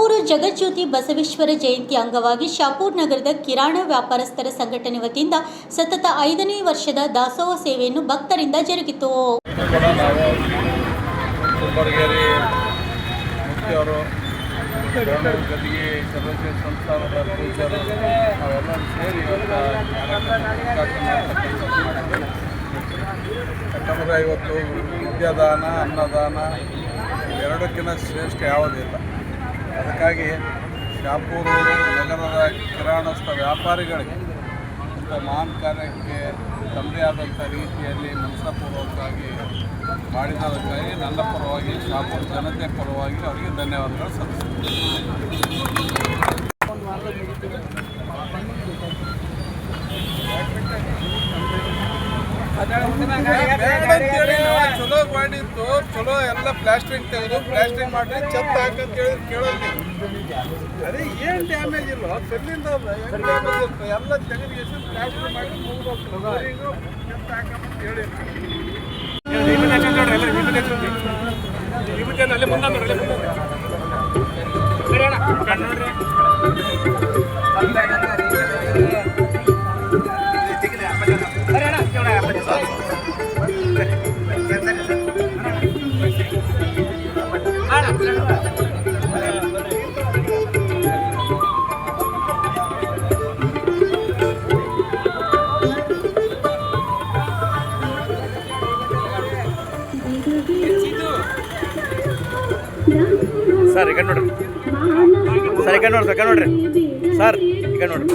ಶಾಪೂರು ಜಗಜ್ಯೋತಿ ಬಸವೇಶ್ವರ ಜಯಂತಿ ಅಂಗವಾಗಿ ಶಾಪೂರ್ ನಗರದ ಕಿರಾಣಾ ವ್ಯಾಪಾರಸ್ಥರ ಸಂಘಟನೆ ವತಿಯಿಂದ ಸತತ 5ನೇ ವರ್ಷದ ದಾಸೋಹ ಸೇವೆಯನ್ನು ಭಕ್ತರಿಂದ ಜರುಗಿತು. ಯಾಕಂದರೆ ಇವತ್ತು ವಿದ್ಯಾದಾನ ಅನ್ನದಾನ ಎರಡಕ್ಕಿಂತ ಶ್ರೇಷ್ಠ ಯಾವುದಿಲ್ಲ. ಅದಕ್ಕಾಗಿ ಶಾಪೂರು ನಗರದ ಕಿರಾಣಸ್ಥ ವ್ಯಾಪಾರಿಗಳಿಗೆ ಇಂಥ ಮಹಾನ್ ಕಾರ್ಯಕ್ಕೆ ತಮ್ಮದೇ ಆದಂಥ ರೀತಿಯಲ್ಲಿ ಮನಸ್ಪೂರ್ವಕವಾಗಿ ಮಾಡಿದ್ದಕ್ಕಾಗಿ ನನ್ನ ಪರವಾಗಿ ಶಾಪೂರು ಜನತೆ ಪರವಾಗಿ ಅವರಿಗೆ ಧನ್ಯವಾದಗಳು ಸಲ್ಲಿಸ್ತೀನಿ. ಚಲೋ ಮಾಡಿದ್ದು ಚಲೋ ಎಲ್ಲ ಪ್ಲಾಸ್ಟಿಕ್ ತೆಗೆದು ಪ್ಲಾಸ್ಟಿಕ್ ಮಾಡಿ ಚೆತ್ತ ಹಾಕಂತ ಹೇಳಿದ್ರೆ ಕೇಳೋದು ಅದೇ ಏನು ಡ್ಯಾಮೇಜ್ ಇಲ್ಲ ಸೆಲ್ಲಿಂದ ಡ್ಯಾಮೇಜ್ ಇರ್ತದೆ ಎಲ್ಲ ತೆಗೆದು ಎಷ್ಟು ಪ್ಲಾಸ್ಟಿಕ್ ಮಾಡಿ ಮುಗಿದೋಗ್ತದೆ ಚೆತ್ತ ಹಾಕಂತ ಹೇಳಿ ಸರ್ ಈಗ ನೋಡ್ರಿ ಸರ್ ಈಗ ನೋಡ್ರಿ ಸರ್ ಈಗ ನೋಡ್ರಿ